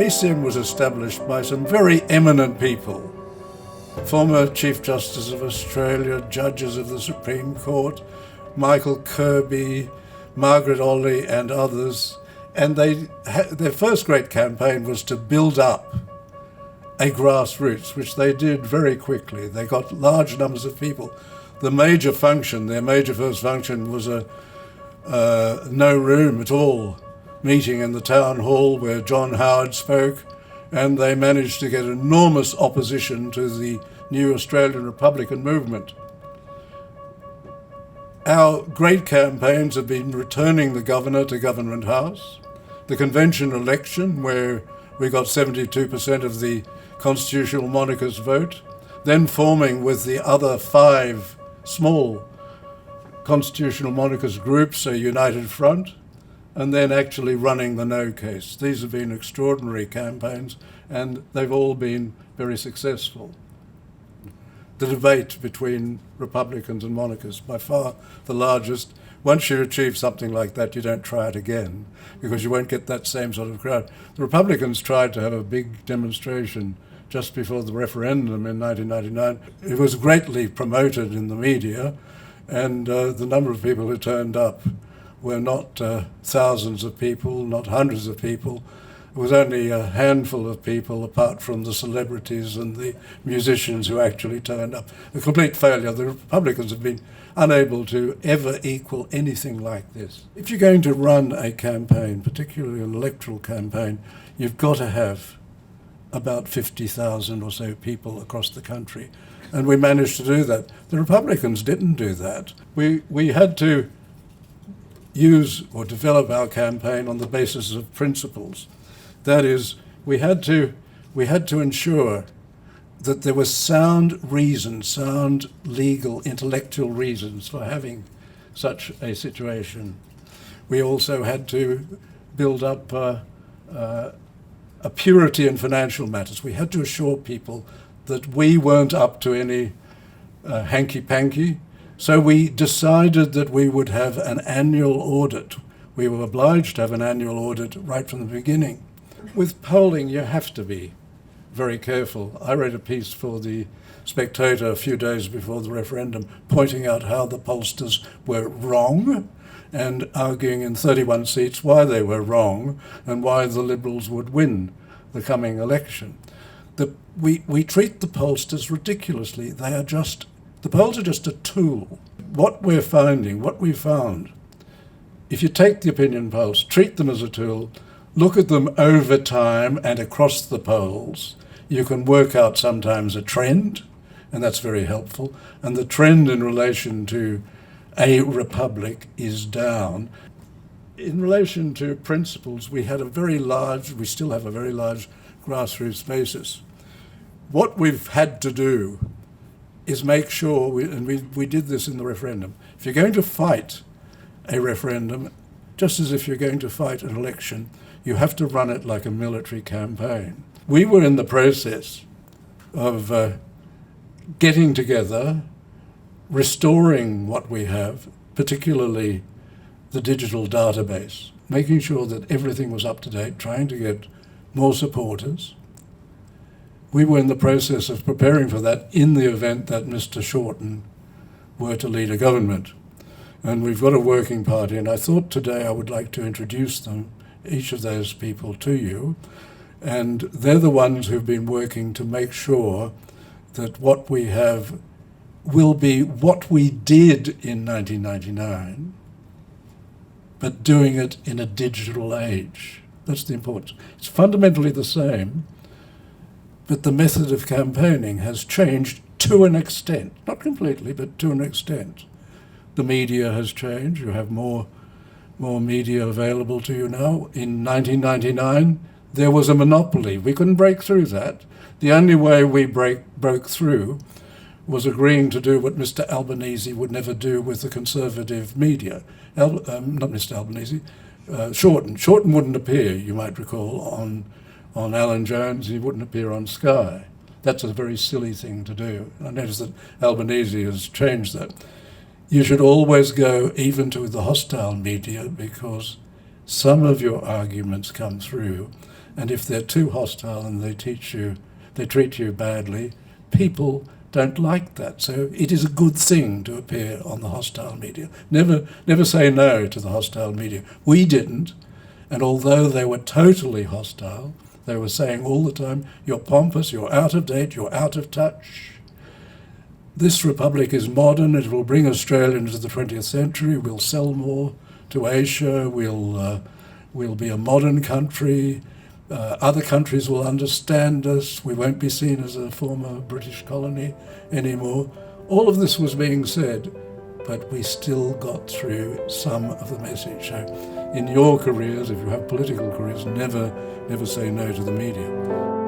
Acm was established by some very eminent people, former Chief Justice of Australia, judges of the Supreme Court, Michael Kirby, Margaret Olley and others, and their first great campaign was to build up a grassroots, which they did very quickly. They got large numbers of people. Their major first function was a no room at all meeting in the town hall where John Howard spoke, and they managed to get enormous opposition to the new Australian Republican movement. Our great campaigns have been returning the governor to Government House, the convention election where we got 72% of the constitutional monarchist vote, then forming with the other 5 small constitutional monarchist groups a united front, and then actually running the no case. These have been extraordinary campaigns, and they've all been very successful. The debate between Republicans and monarchists, by far the largest. Once you achieve something like that, you don't try it again, because you won't get that same sort of crowd. The Republicans tried to have a big demonstration just before the referendum in 1999. It was greatly promoted in the media, and the number of people who turned up were not thousands of people, not hundreds of people. It was only a handful of people, apart from the celebrities and the musicians who actually turned up. A complete failure. The Republicans have been unable to ever equal anything like this. If you're going to run a campaign, particularly an electoral campaign, you've got to have about 50,000 or so people across the country. And we managed to do that. The Republicans didn't do that. We had to use or develop our campaign on the basis of principles. That is, we had to ensure that there was sound reason, sound legal, intellectual reasons for having such a situation. We also had to build up a purity in financial matters. We had to assure people that we weren't up to any hanky-panky. So we decided that we would have an annual audit. We were obliged to have an annual audit right from the beginning. With polling, you have to be very careful. I wrote a piece for the Spectator a few days before the referendum, pointing out how the pollsters were wrong and arguing in 31 seats why they were wrong and why the Liberals would win the coming election. We treat the pollsters ridiculously. The polls are just a tool. What we found, if you take the opinion polls, treat them as a tool, look at them over time and across the polls, you can work out sometimes a trend, and that's very helpful. And the trend in relation to a republic is down. In relation to principles, we still have a very large grassroots basis. What we've had to do is make sure, we did this in the referendum, if you're going to fight a referendum, just as if you're going to fight an election, you have to run it like a military campaign. We were in the process of getting together, restoring what we have, particularly the digital database, making sure that everything was up to date, trying to get more supporters. We were in the process of preparing for that in the event that Mr. Shorten were to lead a government. And we've got a working party, and I thought today I would like to introduce them, each of those people, to you. And they're the ones who've been working to make sure that what we have will be what we did in 1999, but doing it in a digital age. That's the importance. It's fundamentally the same, but the method of campaigning has changed to an extent. Not completely, but to an extent. The media has changed. You have more media available to you now. In 1999, there was a monopoly. We couldn't break through that. The only way we broke through was agreeing to do what Mr. Albanese would never do with the conservative media. Not Mr. Albanese, Shorten. Shorten wouldn't appear, you might recall, on Alan Jones. He wouldn't appear on Sky. That's a very silly thing to do. I notice that Albanese has changed that. You should always go even to the hostile media, because some of your arguments come through And if they're too hostile and they treat you badly, people don't like that. So it is a good thing to appear on the hostile media. Never say no to the hostile media. We didn't, and although they were totally hostile, they were saying all the time, you're pompous, you're out of date, you're out of touch. This republic is modern, it will bring Australia into the 20th century, we'll sell more to Asia, we'll be a modern country, other countries will understand us, we won't be seen as a former British colony anymore. All of this was being said, but we still got through some of the message. So in your careers, if you have political careers, never say no to the media.